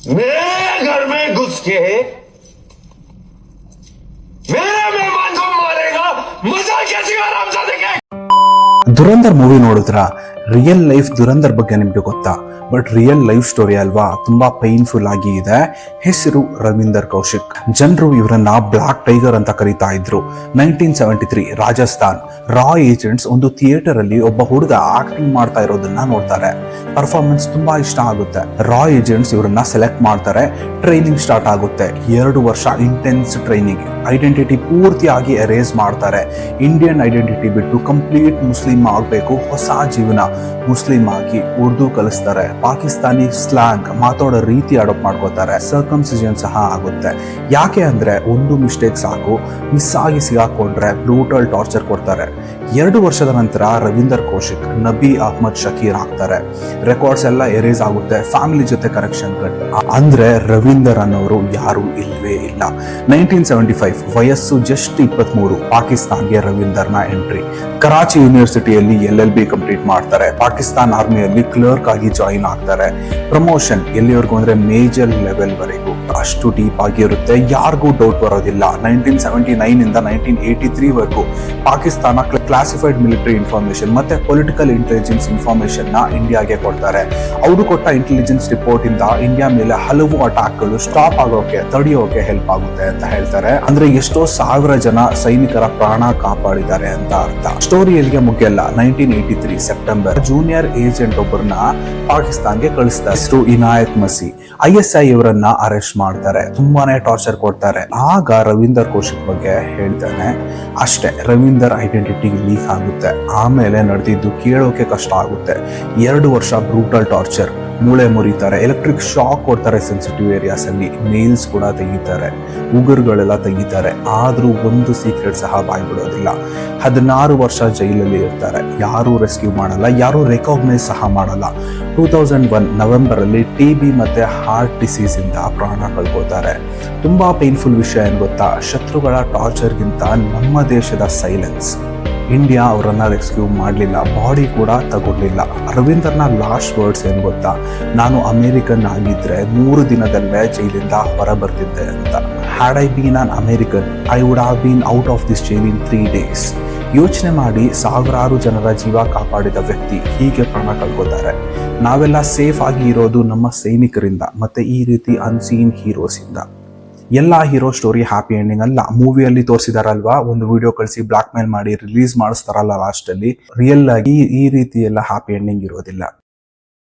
मेरे घर में घुस के मेरे मेहमान को मारेगा, मजा कैसी आराम से देखे। ದುರಂದರ್ ಮೂವಿ ನೋಡಿದ್ರ ರಿಯಲ್ ಲೈಫ್ ದುರಂದರ್ ಬಗ್ಗೆ ನಿಮ್ಗೆ ಗೊತ್ತಾ? ಬಟ್ ರಿಯಲ್ ಲೈಫ್ ಸ್ಟೋರಿ ಅಲ್ವಾ, ತುಂಬಾ ಪೈನ್ಫುಲ್ ಆಗಿ ಇದೆ. ಹೆಸರು ರವೀಂದರ್ ಕೌಶಿಕ್. ಜನರು ಇವರನ್ನ ಬ್ಲಾಕ್ ಟೈಗರ್ ಅಂತ ಕರೀತಾ ಇದ್ರು. 1973 ರಾಜಸ್ಥಾನ್ ರಾ ಏಜೆಂಟ್ಸ್ ಒಂದು ಥಿಯೇಟರ್ ಅಲ್ಲಿ ಒಬ್ಬ ಹುಡುಗ ಆಕ್ಟಿಂಗ್ ಮಾಡ್ತಾ ಇರೋದನ್ನ ನೋಡ್ತಾರೆ. ಪರ್ಫಾರ್ಮೆನ್ಸ್ ತುಂಬಾ ಇಷ್ಟ ಆಗುತ್ತೆ. ರಾ ಏಜೆಂಟ್ಸ್ ಇವರನ್ನ ಸೆಲೆಕ್ಟ್ ಮಾಡ್ತಾರೆ. ಟ್ರೈನಿಂಗ್ ಸ್ಟಾರ್ಟ್ ಆಗುತ್ತೆ. 2 ವರ್ಷ ಇಂಟೆನ್ಸ್ ಟ್ರೈನಿಂಗ್. ಐಡೆಂಟಿಟಿ ಪೂರ್ತಿಯಾಗಿ ಎರೇಸ್ ಮಾಡ್ತಾರೆ. ಇಂಡಿಯನ್ ಐಡೆಂಟಿಟಿ ಬಿಟ್ಟು ಕಂಪ್ಲೀಟ್ ಮುಸ್ಲಿಂ ಆಗ್ಬೇಕು. ಹೊಸ ಜೀವನ ಮುಸ್ಲಿಂ ಆಗಿ ಉರ್ದು ಕಲಿಸ್ತಾರೆ. ಪಾಕಿಸ್ತಾನಿ ಸ್ಲ್ಯಾಂಗ್ ಮಾತಾಡೋ ರೀತಿ ಅಡಾಪ್ಟ್ ಮಾಡ್ಕೋತಾರೆ. ಸರ್ಕಮ್ಸಿಷನ್ ಸಹ ಆಗುತ್ತೆ. ಯಾಕೆ ಅಂದ್ರೆ ಒಂದು ಮಿಸ್ಟೇಕ್ ಸಾಕು, ಮಿಸ್ ಆಗಿ ಸಿಗಾಕೊಂಡ್ರೆ ಬ್ರೂಟಲ್ ಟಾರ್ಚರ್ ಕೊಡ್ತಾರೆ. 2 ವರ್ಷದ ನಂತರ ರವೀಂದರ್ ಕೌಶಿಕ್ ನಬಿ ಅಹ್ಮದ್ ಶಕೀರ್ ಆಗ್ತಾರೆ. ರೆಕಾರ್ಡ್ಸ್ ಎಲ್ಲ ಎರೇಸ್ ಆಗುತ್ತೆ. ಫ್ಯಾಮಿಲಿ ಜೊತೆ ಕರೆಕ್ಷನ್ ಕಟ್. ಅಂದ್ರೆ ರವೀಂದರ್ ಅನ್ನೋರು ಯಾರು ಇಲ್ವೇ ಇಲ್ಲ. 1975 ವಯಸ್ಸು ಜಸ್ಟ್ 23. ಪಾಕಿಸ್ತಾನ್ಗೆ ರವೀಂದರ್ನ ಎಂಟ್ರಿ. ಕರಾಚಿ ಯೂನಿವರ್ಸಿಟಿಯಲ್ಲಿ LLB ಕಂಪ್ಲೀಟ್ ಮಾಡ್ತಾರೆ. ಪಾಕಿಸ್ತಾನ್ ಆರ್ಮಿಯಲ್ಲಿ ಕ್ಲರ್ಕ್ ಆಗಿ ಜಾಯಿನ್ ಆಗ್ತಾರೆ. ಪ್ರಮೋಷನ್ ಎಲ್ಲಿವರೆಗೂ ಅಂದ್ರೆ ಮೇಜರ್ ಲೆವೆಲ್ ವರೆಗೂ. ಅಷ್ಟು ಡೀಪ್ ಆಗಿರುತ್ತೆ, ಯಾರಿಗೂ ಡೌಟ್ ಬರೋದಿಲ್ಲ. 1979 ಇಂದ 1983 ವರೆಗೂ ಪಾಕಿಸ್ತಾನ ಕ್ಲಾಸಿಫೈಡ್ ಮಿಲಿಟರಿ ಇನ್ಫಾರ್ಮೇಶನ್ ಮತ್ತೆ ಪೊಲಿಟಿಕಲ್ ಇಂಟೆಲಿಜೆನ್ಸ್ ಇನ್ಫಾರ್ಮೇಶನ್ ನ ಇಂಡಿಯಾಗೆ ಕೊಡ್ತಾರೆ. ಅವರು ಕೊಟ್ಟ ಇಂಟೆಲಿಜೆನ್ಸ್ ರಿಪೋರ್ಟ್ ಇಂದ ಇಂಡಿಯಾ ಮೇಲೆ ಹಲವು ಅಟ್ಯಾಕ್ ಗಳು ಸ್ಟಾಪ್ ಆಗೋಕೆ, ತಡೆಯೋಕೆ ಹೆಲ್ಪ್ ಆಗುತ್ತೆ ಅಂತ ಹೇಳ್ತಾರೆ. ಅಂದ್ರೆ ಎಷ್ಟೋ ಸಾವಿರ ಜನ ಸೈನಿಕರ ಪ್ರಾಣ ಕಾಪಾಡಿದ್ದಾರೆ ಅಂತ ಅರ್ಥ. ಸ್ಟೋರಿ ಎಲ್ಲಿಗೆ ಮುಗಿಯಲ್ಲ. 1983 ಸೆಪ್ಟೆಂಬರ್ ಜೂನಿಯರ್ ಏಜೆಂಟ್ ಒಬ್ಬರನ್ನ ಪಾಕಿಸ್ತಾನ್ಗೆ ಕಳಿಸ್ತಾರೆ. ಹೆಸರು ಇನಾಯತ್ ಮಸಿ. ISI ಇವರನ್ನ ಅರೆಸ್ಟ್ ಮಾಡ್ತಾರೆ. ತುಂಬಾನೇ ಟಾರ್ಚರ್ ಕೊಡ್ತಾರೆ. ಆಗ ರವೀಂದರ್ ಕೌಶಿಕ್ ಬಗ್ಗೆ ಹೇಳ್ತಾನೆ. ಅಷ್ಟೇ, ರವೀಂದರ್ ಐಡೆಂಟಿಟಿ ಲೀಕ್ ಆಗುತ್ತೆ. ಆಮೇಲೆ ನಡೆದಿದ್ದು ಕೇಳೋಕೆ ಕಷ್ಟ ಆಗುತ್ತೆ. 2 ವರ್ಷ ಬ್ರೂಟಲ್ ಟಾರ್ಚರ್. ಮೂಳೆ ಮುರಿತಾರೆ, ಎಲೆಕ್ಟ್ರಿಕ್ ಶಾಕ್ ಕೊಡ್ತಾರೆ ಸೆನ್ಸಿಟಿವ್ ಏರಿಯಾಸ್ ಅಲ್ಲಿ. ನೇಲ್ಸ್ ಕೂಡ ತೆಗಿತಾರೆ, ಉಗುರುಗಳೆಲ್ಲ ತೆಗಿತಾರೆ. ಆದ್ರೂ ಒಂದು ಸೀಕ್ರೆಟ್ ಸಹ ಬಾಯ್ಬಿಡೋದಿಲ್ಲ. 16 ವರ್ಷ ಜೈಲಲ್ಲಿ ಇರ್ತಾರೆ. ಯಾರು ರೆಸ್ಕ್ಯೂ ಮಾಡಲ್ಲ, ಯಾರು ರೆಕಾಗ್ನೈಸ್ ಸಹ ಮಾಡಲ್ಲ. 2001 ನವೆಂಬರ್ ಅಲ್ಲಿ TB ಮತ್ತೆ ಹಾರ್ಟ್ ಡಿಸೀಸ್ ಇಂದ ಪ್ರಾಣ ಕಳ್ಕೊತಾರೆ. ತುಂಬಾ ಪೇನ್ಫುಲ್ ವಿಷಯ ಏನ್ ಗೊತ್ತಾ? ಶತ್ರುಗಳ ಟಾರ್ಚರ್ಗಿಂತ ನಮ್ಮ ದೇಶದ ಸೈಲೆನ್ಸ್. ಇಂಡಿಯಾ ಅವರನ್ನ ರೆಸ್ಕ್ಯೂ ಮಾಡಲಿಲ್ಲ, ಬಾಡಿ ಕೂಡ ತಗೊಳ್ಳಿಲ್ಲ. ರವೀಂದರ್ನ ಲಾಸ್ಟ್ ವರ್ಡ್ಸ್ ಏನ್ ಗೊತ್ತಾ? ನಾನು ಅಮೇರಿಕನ್ ಆಗಿದ್ರೆ 3 ದಿನದಲ್ಲೇ ಜೈಲಿಂದ ಹೊರ ಬರ್ತಿದ್ದೆ ಅಂತ. Had I been an American, I would have been out of this jail in 3 days. ಯೋಚನೆ ಮಾಡಿ, ಸಾವಿರಾರು ಜನರ ಜೀವ ಕಾಪಾಡಿದ ವ್ಯಕ್ತಿ ಹೀಗೆ ಪ್ರಾಣ ಕಳ್ಕೊತಾರೆ. ನಾವೆಲ್ಲ ಸೇಫ್ ಆಗಿ ಇರೋದು ನಮ್ಮ ಸೈನಿಕರಿಂದ ಮತ್ತೆ ಈ ರೀತಿ ಅನ್ಸೀನ್ ಹೀರೋಸ್ ಇಂದ. ಎಲ್ಲಾ ಹೀರೋ ಸ್ಟೋರಿ ಹ್ಯಾಪಿ ಎಂಡಿಂಗ್ ಅಲ್ಲ. ಮೂವಿಯಲ್ಲಿ ತೋರಿಸಿದಾರಲ್ವಾ, ಒಂದು ವಿಡಿಯೋ ಕಳಿಸಿ ಬ್ಲಾಕ್ ಮೇಲ್ ಮಾಡಿ ರಿಲೀಸ್ ಮಾಡಿಸ್ತಾರಲ್ಲ ಲಾಸ್ಟ್ ಅಲ್ಲಿ, ರಿಯಲ್ ಆಗಿ ಈ ರೀತಿ ಎಲ್ಲ ಹ್ಯಾಪಿ ಎಂಡಿಂಗ್ ಇರೋದಿಲ್ಲ.